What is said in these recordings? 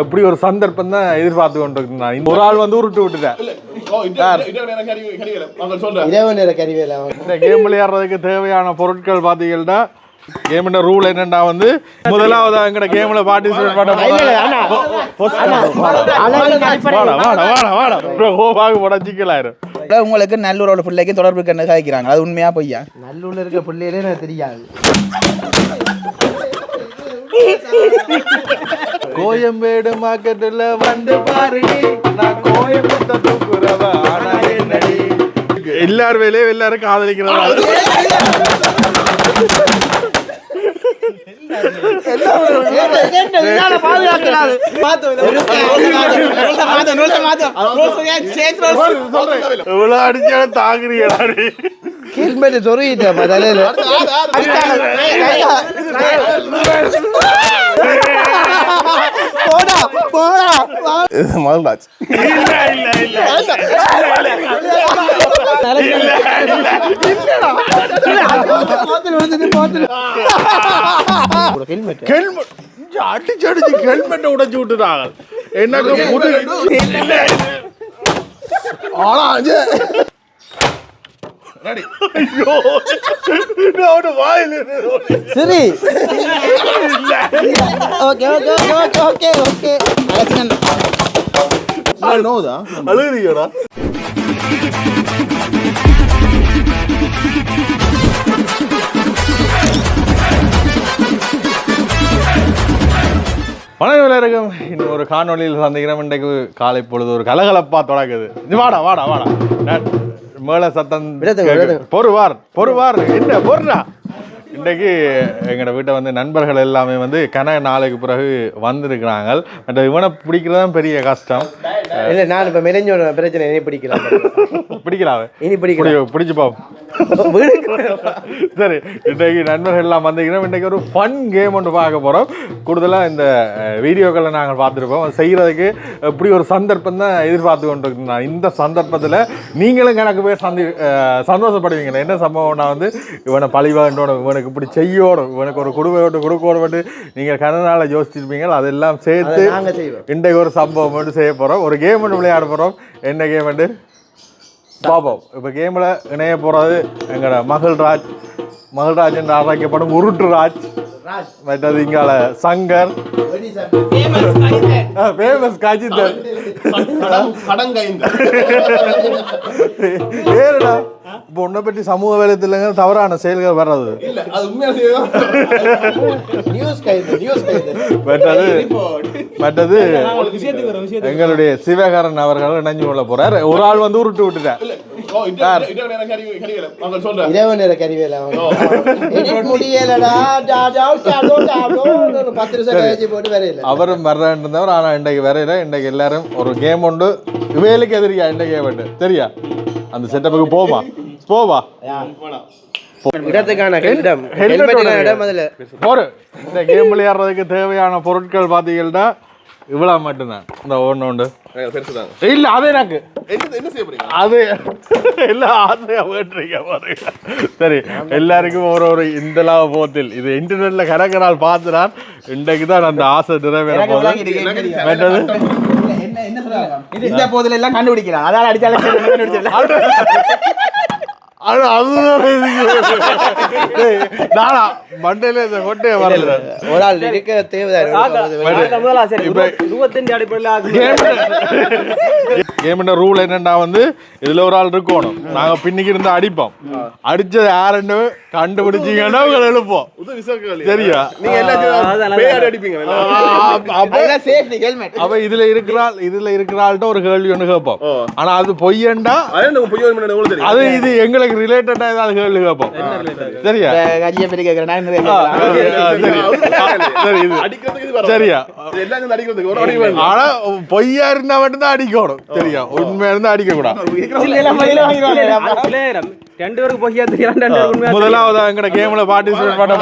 இப்படி ஒரு சந்தர்ப்பம் தான் எதிர்பார்த்து கொண்டிருக்கேன். இந்த ஒரு ஆள் வந்து உருட்டு விட்டுட்டேன். இந்த கேம் விளையாடுறதுக்கு தேவையான பொருட்கள் பார்த்தீங்கன்னா கேம் ரூல் என்னன்னா வந்து முதலாவது எங்கட கேம்ல பார்ட்டிசிபேட் பண்ண உங்களுக்கு நல்லூரோட பிள்ளைக்கு தொடர்பு கண்ணு காய்க்கிறாங்க. அது உண்மையா பொய்யா? நல்லூர்ல இருக்க பிள்ளைகளே எனக்கு தெரியாது. கோயம்பேடு மார்க்கெட்ல வந்து பாரு நான் கோயம்பேட்டை தூக்குறவ ஆனா என்னடி எல்லாரும் வேலையும் எல்லாரும் காதலிக்கிறதா எவ்வளவு அடிச்சாலும் தாங்குறீங்களா? ஹெல்மெட் சொருகிட்டேன் தலையில. மகள்ராஜ் அடிச்சு அடிச்சு ஹெல்மெட்டை உடைச்சு விட்டுட்டாங்க. எனக்கு சரி okay okay okay okay okay அழுகிறீங்கடா. வணக்கம் எல்லாருக்கும். இன்னும் ஒரு காணொலியில் சந்திக்கிறோம். இன்றைக்கு காலை பொழுது ஒரு கலகலப்பா தொடங்குது. வாடா வாடா வாடா மேல சத்தம் பொறுவார் என்ன பொருடா. இன்றைக்கு எங்களோட வீட்டை வந்து நண்பர்கள் எல்லாமே வந்து நாளைக்கு பிறகு வந்திருக்கிறாங்க. பட் இவனை பிடிக்கிறதான் பெரிய கஷ்டம். இல்லை நான் இப்போ மெலிஞ்சோட பிரச்சனை இனி பிடிக்கலாம் இனி பிடிச்சுப்போம். சரி, இன்றைக்கு நண்பர்கள் எல்லாம் வந்திருக்கிறோம். இன்றைக்கு ஒரு ஃபன் கேம் ஒன்று பார்க்க போகிறோம். கூடுதலாக இந்த வீடியோக்களை நாங்கள் பார்த்துருப்போம். செய்கிறதுக்கு இப்படி ஒரு சந்தர்ப்பம் தான் எதிர்பார்த்து கொண்டிருக்கேன். இந்த சந்தர்ப்பத்தில் நீங்களும் எனக்கு போய் சந்தோஷப்படுவீங்க. என்ன சம்பவம்னா வந்து இவனை பழிவாண்டோட இவனுக்கு இப்படி செய்யோடும் இவனுக்கு ஒரு குடும்பம் கொடுக்கோடு நீங்கள் கனநாள யோசிச்சிருப்பீங்க. அதெல்லாம் சேர்த்து இன்றைக்கு ஒரு சம்பவம் மட்டும் செய்ய போகிறோம். ஒரு கேம் ஒன்று விளையாட போகிறோம். என்ன கேம் வந்து பாப்போம். இப்போ கேமில் இணைய போகிறது எங்களோட மகள்ராஜ் என்று அழைக்கப்படும் உருட்டு ராஜ். மற்றது இங்கால சங்கர் ஃபேமஸ் காஜிதர் ஏறடா. இப்போ உன்னை பற்றி சமூக வேலைத்தில்ங்க தவறான செயல்கள் வர்றது. மற்றது எங்களுடைய சிவகரன் அவர்கள் இணைஞ்சு கொள்ள போறார். ஒரு ஆள் வந்து உருட்டு விட்டுட்டார். அவரும் வர்றவர். ஆனா இன்றைக்கு வரையில இன்றைக்கு எல்லாரும் ஒரு கேம் உண்டு. வேலைக்கு எதிரியா இந்த கேம் உண்டு சரியா? அந்த செட்டப்புக்கு போவா இடத்துக்கான இந்த கேம் விளையாடுறதுக்கு தேவையான பொருட்கள் பார்த்தீங்கன்னா இவ்வளவு மட்டும்தான். இந்த ஒன்று உண்டு இல்ல அது எனக்கு அது எல்லாம் ஆசையா வேட்டுறீங்க பாருங்க. சரி, எல்லாருக்கும் ஒரு இந்த போத்தில் இது இன்டர்நெட்ல கணக்கனால் பார்த்துனான். இன்றைக்கு தான் அந்த ஆசை நிறைவேற போகுது. இந்த போதில எல்லாம் கண்டுபிடிக்கலாம். அதான் அடிச்சாலும் மண்டையில இந்த கொட்டையை வரல. ஒரு ஆள் இருக்க ரூல் என்னன்னா வந்து இதுல ஒரு ஆள் இருக்கணும். நாங்க பின்னிக்கு இருந்து அடிப்போம். அடிச்சது யாருன்னு கண்டுபிடிச்சீங்கன்னா உங்களை எழுப்போம் சரியா? அப்ப இதுல இருக்கிறாள்கிட்ட ஒரு கேள்வி ஒண்ணு கேட்போம். ஆனா அது பொய்யண்டா அது இது எங்களுக்கு ரிலேட்டடா ஏதாவது கேள்வி கேட்போம் சரியா? சரியா? ஆனா பொய்யா இருந்தா மட்டும்தான் அடிக்கணும் சரியா? உண்மையா இருந்தா அடிக்க கூடாது. முதலாவது எங்கட கேம்ல பார்ட்டிசிபேட் பண்ண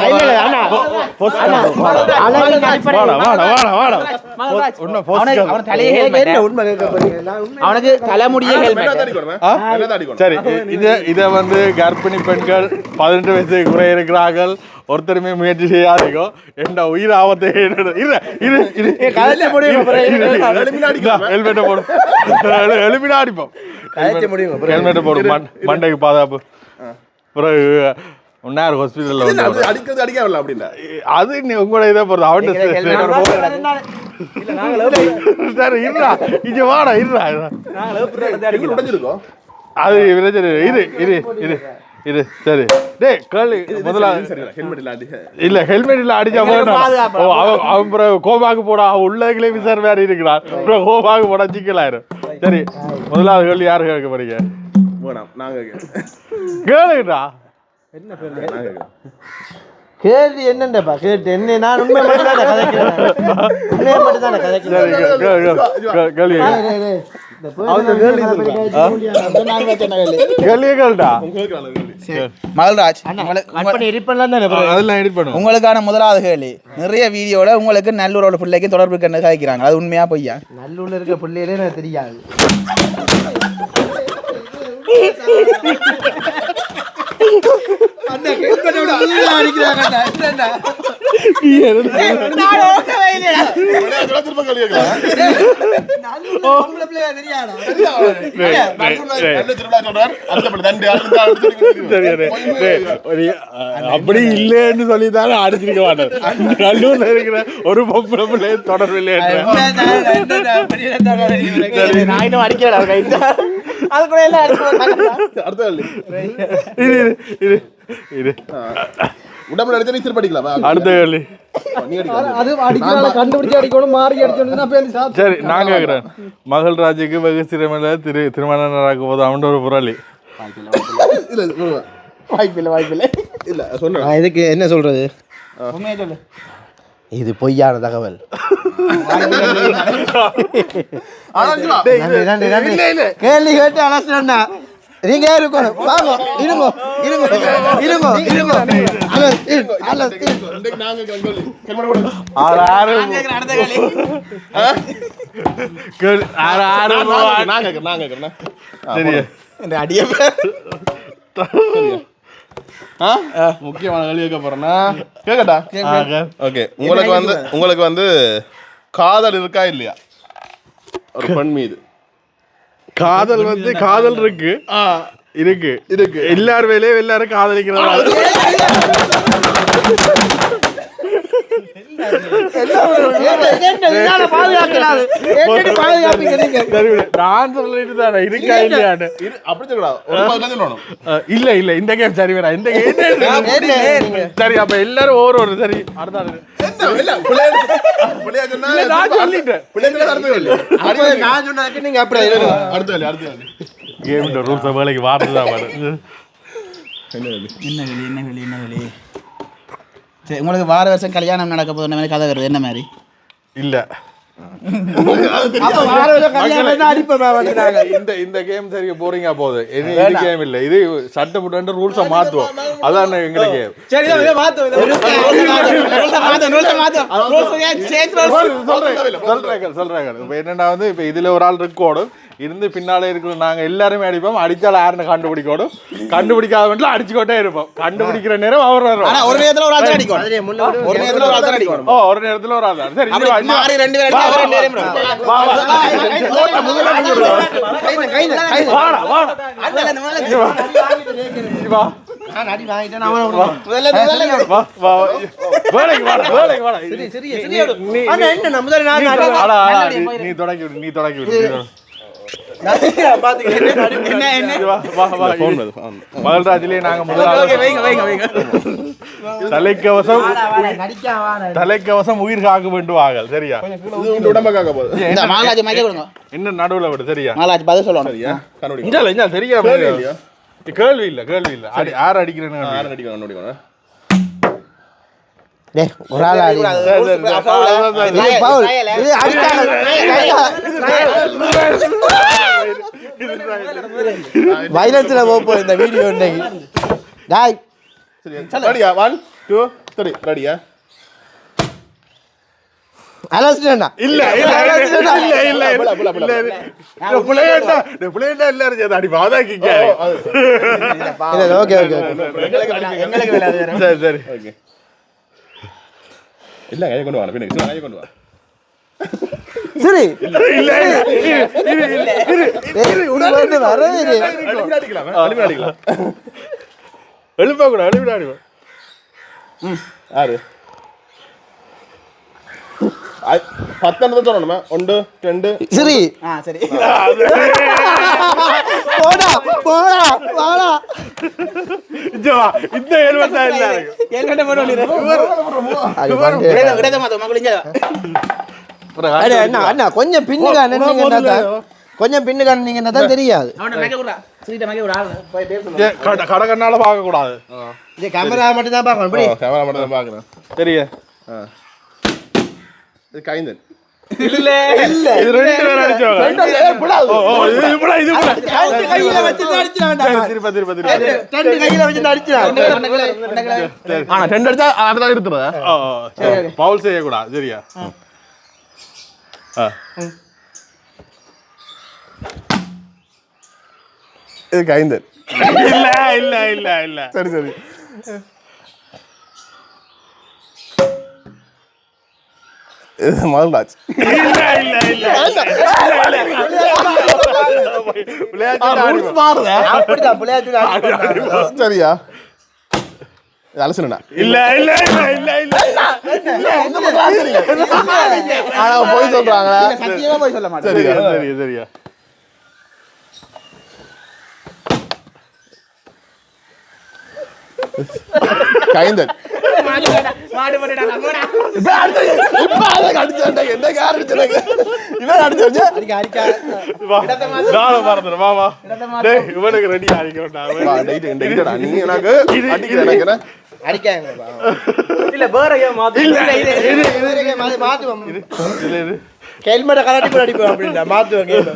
அவனுக்கு தலைமுடியே சரி. இத வந்து கர்ப்பிணி பெண்கள் 18 வயசுக்கு குறை இருக்கிறார்கள். ஒருத்தருமே முயற்சி செய்யாதீங்க என்ன உயிர் ஆபத்தை ஹெல்மெட்டை போடும் எழுப்பினா அடிப்போம் ஹெல்மெட்டை போடும் மண்டைக்கு பாதுகாப்பு பிறகு உன்னார் ஹாஸ்பிட்டல்ல வந்து அடிக்கிறது அடிக்கல அப்படின்னா அது உங்களோட இதை போறது அவன் சரி இருடா இங்க வாடா இருடா உடைஞ்சிருக்கோம் அது பிரச்சனை இது சரி டேய் கேளு முதல்ல இல்ல ஹெல்மெட் இல்ல அடிச்சா அவன் கோபாக்கு போடா உள்ளே விசார் வேற இருக்கிறான் கோபாக்கு போடா சிக்கலாயிரும் சரி முதலாவது கேள்வி யாரு கேட்க போறீங்க கேளுடா என்ன கேள்வி என்னண்டப்பா கேட்டு என்ன நான் உண்மை மட்டும் தானே உங்களுக்கான முதலாவது கேள்வி நிறைய வீடியோல உங்களுக்கு நல்லூரோட பிள்ளைக்கு தொடர்பு கதைக்கிறாங்க அது உண்மையா பொய்யா? நல்லூர்ல இருக்க பிள்ளைகளே எனக்கு தெரியாது. அப்படி இல்லன்னு சொல்லித்தானே அடிச்சிருக்க மாட்டேன். நல்லூர்ல இருக்கிற ஒரு பொம்பளை பிள்ளைய தொடர்பு இல்லை. உடம்புல அடிச்சா நீ திருப்பி அடிக்கலாமா? அடுத்த கேள்வி கண்டுபிடிச்சு அடிக்கணும் மாறி அடிச்சோம். சரி நான் கேட்கிறேன், மகள்ராஜுக்கு வெகு சிறமையில திருமணம் நடக்கும் போது அவன் ஒரு புரளி வாய்ப்பில்லை இல்ல சொன்ன இதுக்கு என்ன சொல்றது? இது பொய்யான தகவல். கேள்வி கேட்டு அலசா நீங்க இருக்கணும். வாங்க இருங்க இருங்க இருங்க இருங்க முக்கியமான கேள்வி கேட்க போறேன்னா கேக்கட்டா? ஓகே, உங்களுக்கு வந்து காதல் இருக்கா இல்லையா ஒரு பெண் மீது? காதல் வந்து காதல் இருக்கு இருக்கு எல்லார் வேலையும் எல்லாரும் காதலிக்கிறதா நான் சொல்லிட்டு தானே இருக்கா இல்லையான்னு அப்படி சொல்லணும். இல்ல இல்ல இந்த கேம் சரி வேணா இந்த கேம் சரி. அப்ப எல்லாரும் ஒரு சரி அடுத்த வேலைக்கு வார்த்தைதான் உங்களுக்கு வார வருஷம் கல்யாணம் நடக்க போது மாதிரி கதை வருது என்ன மாதிரி? இல்ல இந்த கேம் சரி போறீங்க போகுது. இது கேம் இல்ல, இது சட்டப்பட்டு ரூல்ஸை மாத்துவோம். அதான் எங்களுக்கு சொல்றாங்க. இப்ப என்னன்னா வந்து இப்ப இதுல ஒரு ஆள் ரெக்கார்டும் இருந்து பின்னாலே இருக்கிற நாங்க எல்லாருமே அடிப்போம். அடிச்சால யாருன்னு கண்டுபிடிக்கணும், கண்டுபிடிக்காத மட்டும் அடிச்சுக்கிட்டே இருப்போம். கண்டுபிடிக்கிற நேரம் அவர் வரும். ஒரு நேரத்துல ஒரு ஆள் அடிக்கணும். ஒரு நேரத்துல ஒரு ஆள் அடிக்கணும். ஒரு நேரத்துல ஒரு ஆள். சரி மாறி ரெண்டு பேரும் நீ தொடங்கி விடு. மகள்ராஜிலே நாங்க தலைக்கவசம் உயிர் காக்க வேண்டும் ஆகல். சரியா? என்ன நடுவுல விடு. சரியா? சரியா? கேள்வி இல்ல யார் அடிக்கிறேன்னு வைலன்ஸ்ல போப்போம் இந்த வீடியோ இன்னைக்கு. டாய் ரெடியா? 1 2 3 ரெடியா? அலஸ்டனா இல்ல புளையண்டா எல்லாரும் சேர்ந்து அடி பாதாக்கிங்க. ஓகே ஓகே சரி சரி. இல்ல கையை கொண்டு வாங்க பின்ன கையை கொண்டு வா சரி அடிக்கலாம் எழுப்ப கூட எழுப்பிடாடிவா யாரு 10 சொல்லணுமா 1 2 சரி சரி போடா போடா வாடா இந்த எழுபத்தா இல்ல அண்ணா கொஞ்சம் பின்னுக்கு நீங்க என்னதான் தெரியாது கடகண்ணால பார்க்க கூடாது கேமரா மட்டும் தான் பார்க்கணும் கேமரா மட்டும் தான் பாக்குறேன் தெரிய இது கைந்தன் இல்ல இல்ல இது ரெண்டு பேர் அடிச்சவங்க இது கையில வச்சு அடிச்சான் திருப்ப ரெண்டு கையில வச்சு அடிச்சான் ஆனா 2 அடிச்சா அடுத்த எடுத்துறேன் பவுல் செய்ய கூடாது சரியா இது கைந்தன் இல்ல சரி சரி இது மல்ராஜ் அப்படிதான் விளையாட்டு சரியா அலசனா இல்ல ஆனா போய் சொல்றாங்க சத்தியமா போய் சொல்ல மாட்டேன் சரியா கைந்தன் இவனுக்கு ரெடி அடிக்கா நீ எனக்கு அடிக்கிற நினைக்கிறேன் இல்ல வேற கேம் மாத்துவோம் ஹெல்மெட்டை கலட்டி போய் அடிப்போம் அப்படின்னா மாத்துவோம் கேம்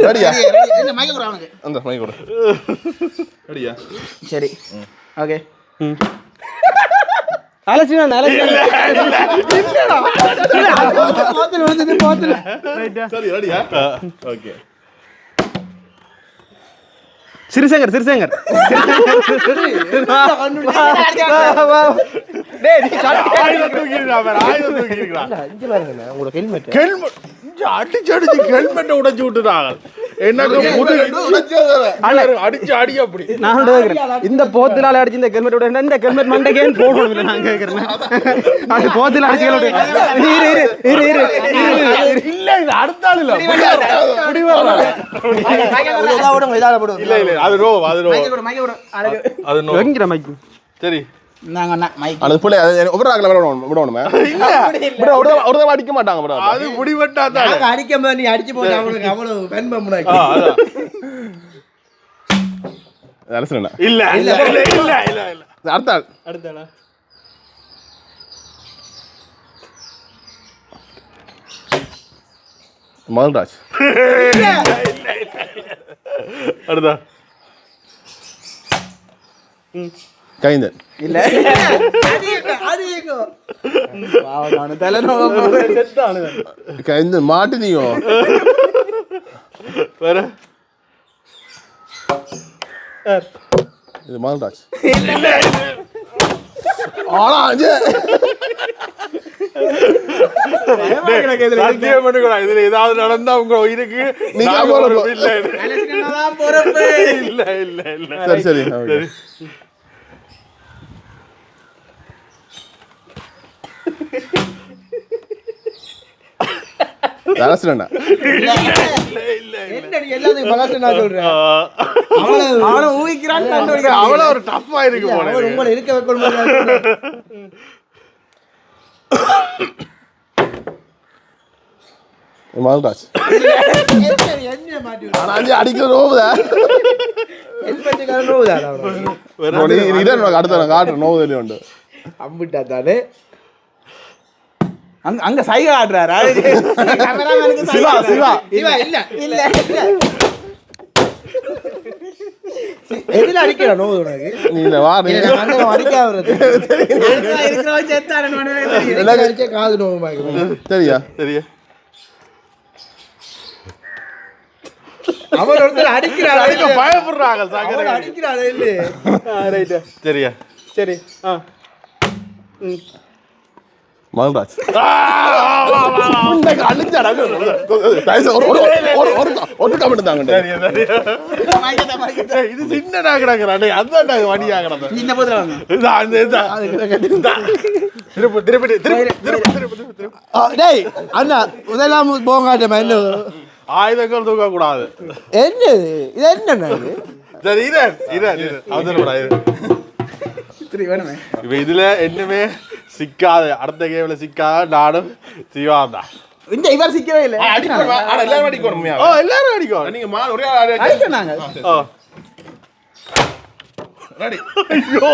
ரெடியா என்ன மைக்க கூட அவனுக்கு அந்த மைக் கொடு ரெடியா சரி ஓகே சரி ரெடியா ஓகே சிறிசங்கர் உங்களுக்கு அடிச்சு ஹெல்மெட்டை உடைச்சு விட்டுட்டாங்க எனக்கு அடிச்சு அப்படி நான் கேட்கிறேன் இந்த போத்திலால அடிச்சு இந்த ஹெல்மெட் விட இந்த ஹெல்மெட் மண்டைக்கேன் போடணும் இல்லை நான் கேட்கிறேன் அது போத்தில அடிச்சு இல்ல இது அடுத்த ஆள் இல்ல இல்ல அது ரோ சரி அது புள்ள ஒவ்வொரு ஆகல விடணுமே ஒரு அடிக்க மாட்டாங்க அது முடிவெட்டா அடிக்க நீ அடிச்சு போட்டு அவனுக்கு அவ்வளவு பெண் பண்ண இல்ல அடுத்த மல்ராஜ் அடுத்தா கைந்தன் இல்ல கைந்தன் மாட்டினியோ வேற இது மல்ராஜ் ஆனா இதுல ஏதாவது நடந்தா உங்க உயிருக்கு இல்ல சரி சரி அவ்வளவு ஒரு டஃப்பா இருக்கு உங்களை இருக்க வைக்கணும் மல்ராஜ் அடிக்கிற நோவுதா அடுத்த காட்டுற நோவு தெரிய உண்டு அம்பிட்டா தானே அங்க சைகை ஆடுறாரா சிவா சிவா இல்ல இல்ல இல்ல எதுல அடிக்கிற நோவு உனக்கு நீ இந்த வா நீ அடிக்கா வருது காது நோவு சரியா சரியா அவர் ஒருத்தர் அடிக்கிறாரு பயப்படுறாங்க அடிக்கிறாரு இல்ல சரியா சரி மகன்ராஜ் அழிஞ்சாடா ஒரு கமெண்ட் தாங்க இது சின்ன நாகடாங்கிறான் அதான் நாங்க வடி ஆகணும் இந்த போதுல வாங்க டேய் அண்ணா இதெல்லாம் போங்காட்டமா என்ன ஆயுதங்கள் தூக்க கூடாது என்னது இது என்னண்ணா இது சரி இப்ப இதுல என்னமே சிக்காது அடுத்த கேம்ல சிக்காத நானும் சிவான் தான் இந்த இவர் சிக்கவே இல்லை எல்லாரும் அடிக்கணும் எல்லாரும் அடிக்கும் நீங்க மால் ஒரே அடிக்கணாங்க ரெடி ஐயோ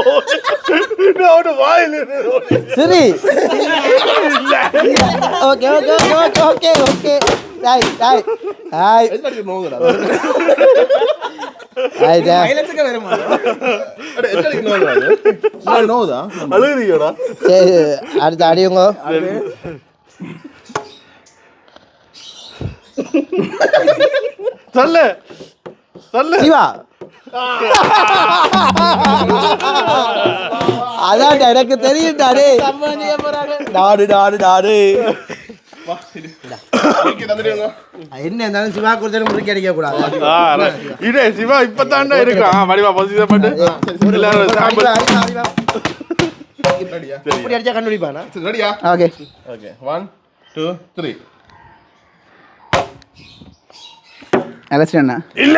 நான் வாயில சரி okay okay okay okay okay right right hi எந்த அடிக்க நோவுடா ஹாய் டா மைலத்துக்கு வருமா அட எந்த அடிக்க நோவுடா நோவுடா அழுகுறீங்கடா சரி அடுத்த அடியுங்க சொல்லு சொல்லு சிவா அதான் எனக்கு தெரியும்டா டேய் டாடு டாடு டாடு என்ன இருந்தாலும் சிவா கொடுத்தாலும் முறுக்கி அடிக்க கூடாது இதே சிவா இப்பதான்டா இருக்கான் வடிவா பொசிஷன் பண்ணு எல்லாரும் சாம்பிள் இப்படி அடிச்சா கண்டுபிடிப்பானா ரெடியா ஓகே ஓகே 1 2 3 அலசினா இல்ல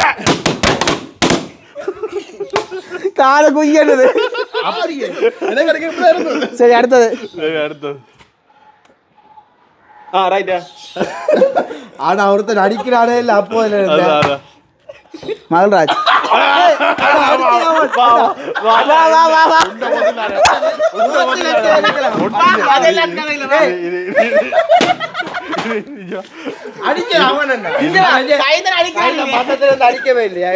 கால குய்யனது அப்படியே எனக்கு அடிக்க இப்படி இருந்தது சரி அடுத்தது அடுத்து ரைட் ஆனா ஒருத்தர் அடிக்கிறானே இல்ல அப்போ மகன்ராஜ் அடிக்கவே இல்லையா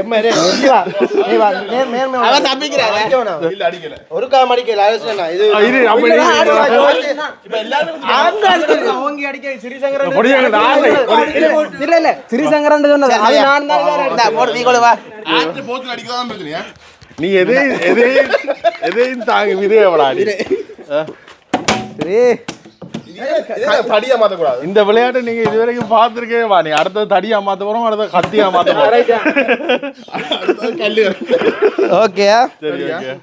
இல்ல அடிக்கல ஒரு காம் அடிக்கல இது ஸ்ரீசங்கரன் சொன்னது அது நான் தான் ஆத்து போத்துல அடிக்கதான் பிரச்சனையா நீ எதையும் தாங்க விதையவடாடி தடியா மாத்த கூடாது இந்த விளையாட்டை நீங்க இதுவரைக்கும் பார்த்திருக்கவே வா நீ அடுத்தது தடியா மாத்த போறோம் அடுத்தது கத்தியா மாத்த போறோம் கல்லு ஓகே சரி ஓகே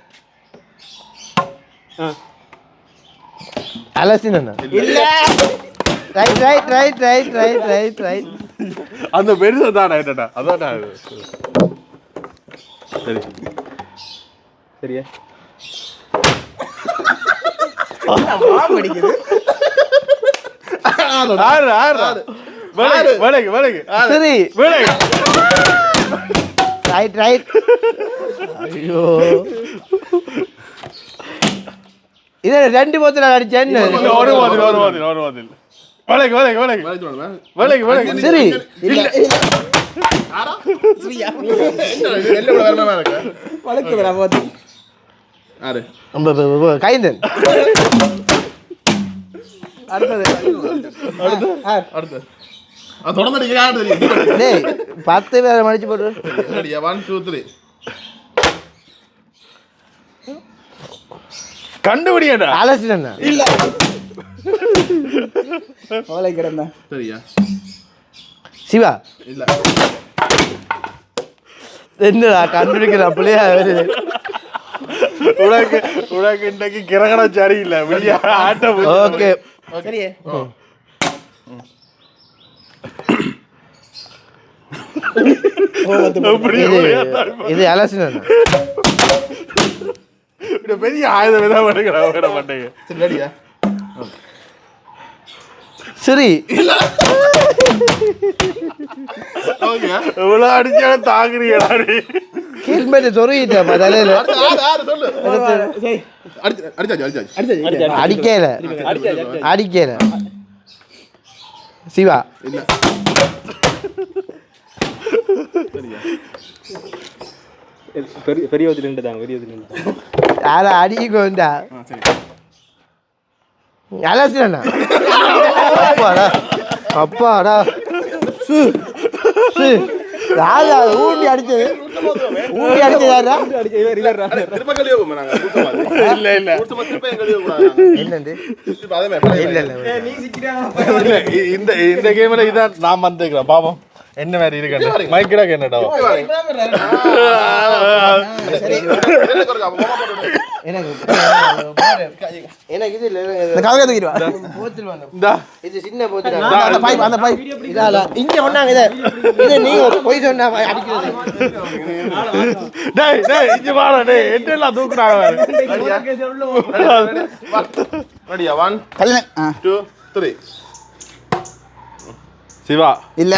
அலசினா இல்ல right right right right right right right அந்த பெருசு தான் அதான் சரி சரியா சரி ரைட் ரைட் ஐயோ இது ரெண்டு போத்துல அடிச்சேன் சரி கைந்தன் அடுத்தது தொடர்ந்து தெரியும் 10 பேரை மடிச்சு போட்டு 1 2 3 கண்டுபிடிக்கடா அலசினா இல்ல ஓலை கிடந்தா சரியா சிவா இல்ல என்னடா கண்டுபிடிக்கிற அப்படியே வருது உனக்கு இன்னைக்கு கிரகணம் சரியில்லை வெளியே ஆட்டம் ஓகே சரியே இது அலசினா பெரிய ஆயுதம் விட மாட்டேங்க சரி ரெடியா சரி ஓகே இவ்வளவு அடிச்சாலும் தாங்குறீங்கடா நீ ஹெல்மெட் சொருகிட்டேன் தலையில சொல்லு அடிக்கல சிவா இல்ல பெரிய ரெண்டு தாங்க பெரிய ரெண்டு யாரா அடிக்கோண்டா சரி அலசினா அப்பாடா அப்பாடா யாரு அது ஊண்டி அடிச்சது ஊண்டி அடிச்சது யாரா திரும்ப கழுவி வைப்போம் நாங்க. ஊத்த மாதிரி. இல்ல ஊத்த மாதிரி திரும்ப எங்க கழுவி வைக்கக்கூடாது நாங்க. என்னண்டு இப்ப அதே மாதிரி இல்ல இல்ல இல்ல இந்த கேம்ல இதான் நான் வந்துக்கிறேன் பாப்போம் என்ன மாதிரி இருக்கு மைக்கிடா என்னடா எனக்கு இது இல்ல இந்த கவலை தூக்கிடுவா போத்தில் வந்து இந்தா இது சின்ன போத்தில் அந்த பைப் அந்த பைப் இதால இங்க ஒண்ணாங்க இத நீங்க போய் சொன்னா அடிக்கிறது டேய் டேய் இங்க வாடா டேய் என்னெல்லாம் தூக்குறாங்க ரெடியா 1 கல்யாணம் 2 3 சிவா இல்ல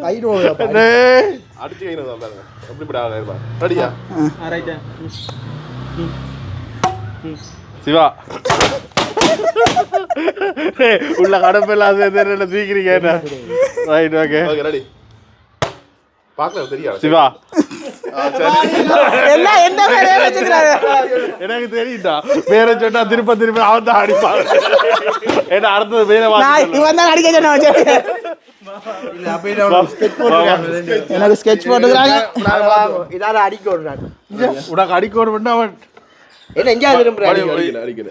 கைடு டேய் அடிச்சு கையில தான் பாருங்க எப்படி இப்படி ஆகுது ரெடியா சிவா டேய் உள்ள கடப்பெல்லாம் என்ன தூக்கிறீங்க என்ன ரைட் ஓகே ஓகே ரெடி பார்க்கல தெரியா சிவா என்ன என்ன வேலையை வச்சுக்கிறாரு எனக்கு தெரியுதா வேற சொன்னா திருப்ப திருப்ப அவன் தான் அடிப்பான் ஏன்னா அடுத்தது வேற நான் இவன் தான் அடிக்க சொன்ன இல்ல அப்படியே ஸ்கெட்ச் போட்டுறாங்க எனக்கு ஸ்கெட்ச் போட்டுக்கிறாங்க இதால அடிக்க விடுறாங்க உனக்கு அடிக்கணும் பண்ண அவன் என்ன எங்க திரும்புறாங்க அடிக்கல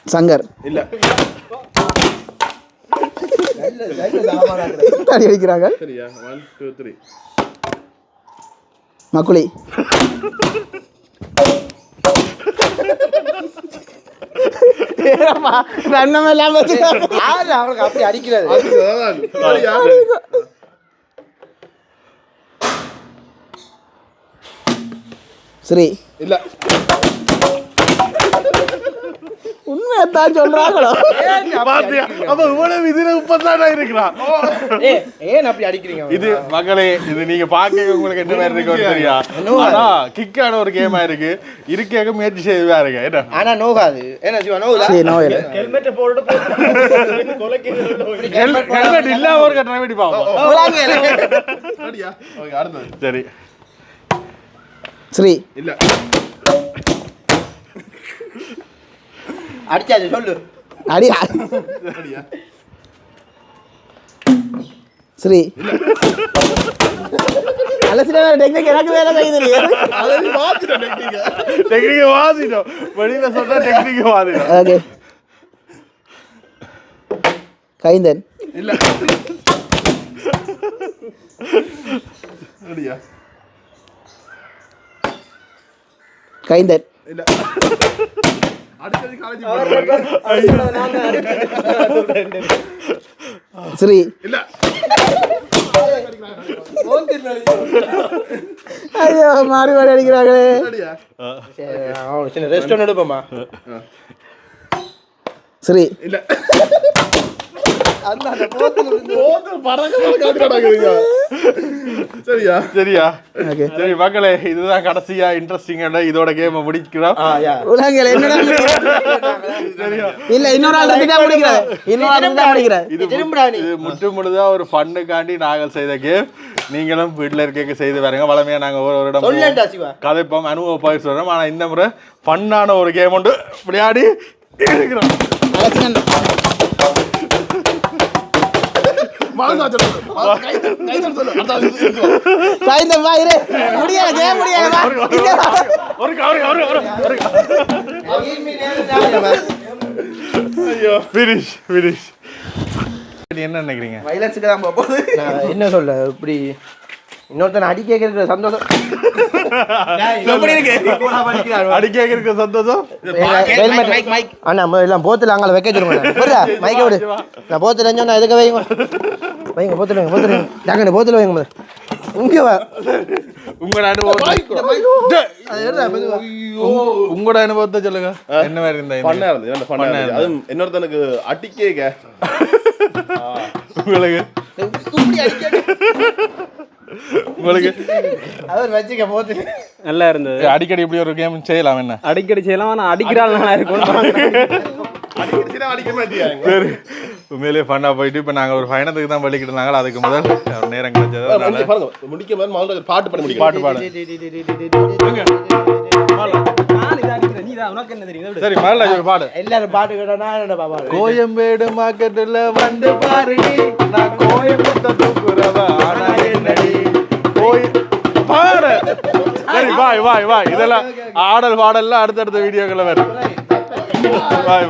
சங்கர் இல்ல அடி அடிக்கிறாங்க சரியா 1 2 3 மக்குளி ரன்னமே இல்லாம யாரு அவனுக்கு அப்படி அடிக்கிறது ரெடியா சரி இல்ல உண்மையத்தான் சொல்றாங்களோ பாத்தியா அப்ப இவ்வளவு இதுல 30 இருக்கிறான் ஏன் அப்படி அடிக்கிறீங்க இது மகளே இது நீங்க பாக்க உங்களுக்கு என்ன மாதிரி இருக்கு தெரியா ஆனா கிக்கான ஒரு கேமா இருக்கு இருக்க முயற்சி செய்வா இருக்கு என்ன ஆனா நோகாது என்ன சிவா நோகுதா சரி நோயில ஹெல்மெட் இல்ல ஒரு கட்டணம் வெடி பாப்போம் ரெடியா ஓகே அடுத்து சரி ஸ்ரீ இல்ல அடிச்சாது சொல்லு அடி ரெடியா ஸ்ரீ அலசின டெக்னிக் எனக்கு வேலை செய்யுது அதை நீ மாத்திட்ட டெக்னிக் டெக்னிக் வாதிட்டோம் வெளியில சொன்னா டெக்னிக் வாதிட்டோம் ஓகே கைந்தன் இல்ல ரெடியா கைந்தன் இல்ல அடுத்து காலேஜ் போறோம் ஸ்ரீ இல்ல ஐயோ மாறி மாறி அடிக்கிறாங்களே ரெடியா அவன் சின்ன ரெஸ்ட் ஒன்று எடுப்போமா ஸ்ரீ இல்ல அந்த போத்துல சரியா சரியா ஓகே சரி மக்களே இதுதான் கடைசியா இன்ட்ரெஸ்டிங்கான இதோட கேமை முடிக்கிறோம் உலகில் என்னடா சரியா இல்ல இன்னொரு ஆள் தான் முடிக்கிறார் இன்னொரு ஆள் தான் முடிக்கிறார் இது முற்று முழுதா ஒரு ஃபண்ணுக்காண்டி நாங்கள் செய்த கேம் நீங்களும் வீட்டில் இருக்க செய்து பாருங்க வளமையா நாங்க ஒரு இடம் சொல்லேன்டா சிவா கதைப்போம் அனுபவ பயிர் சொல்றோம் ஆனா இந்த முறை ஃபன்னான ஒரு கேம் உண்டு விளையாடி இருக்கிறோம் கைந்தன் வா இரு முடியல கேம் முடியல வா ஒரு ஐயோ ஃபினிஷ் என்ன நினைக்கிறீங்க வயலன்ஸுக்கு தான் போகுது நான் என்ன சொல்ல இப்படி இன்னொருத்தன் அடி கேட்கற சந்தோஷம் எப்படி இருக்கு அடி கேட்கறதுக்கு சந்தோஷம் அண்ணா எல்லாம் போத்துல அங்கே வைக்க சொல்லுங்க புரியா மைக்க விடு நான் போத்துல சொன்னா எதுக்கு வைங்க வைங்க போத்துல வைங்க போத்துல வைங்க ஜாக்கெட் போத்துல வைங்க இங்கே வா உங்களோட உங்களோட அனுபவத்தை சொல்லுங்க என்ன மாதிரி இருந்தா பண்ணா இருந்தது நல்ல பண்ணா இருந்தது அது இன்னொருத்தனுக்கு அடிக்கேங்க உங்களுக்கு உங்களுக்கு அவர் வச்சுக்க போத்து நல்லா இருந்தது அடிக்கடி இப்படி ஒரு கேம் செய்யலாம் என்ன அடிக்கடி செய்யலாம் ஆனால் அடிக்கிறாள் நல்லா இருக்கும் அடிக்கடிச்சுனா அடிக்க மாட்டியா சரி உண்மையிலேயே ஃபன்னா போயிட்டு இப்போ நாங்கள் ஒரு பயணத்துக்கு தான் வலிக்கிட்டு இருந்தாங்களா அதுக்கு முதல் ஒரு நேரம் கிடைச்சது பாருங்க முடிக்க மாதிரி பாட்டு பண்ணி முடிக்க பாட்டு பாடு நான் இதை அடிக்கிறேன் நீ உனக்கு என்ன தெரியும் சரி மேல ஒரு பாடு எல்லாரும் பாட்டு கேட்டா நான் என்ன பாப்பா கோயம்பேடு மார்க்கெட்ல வந்து பாருடி நான் கோயம்பேட்டை தூக்குறவ ஆனா என்னடி பாடு சரி வாய் இதெல்லாம் ஆடல் பாடல்லாம் அடுத்தடுத்த வீடியோக்களை வரும் பாய்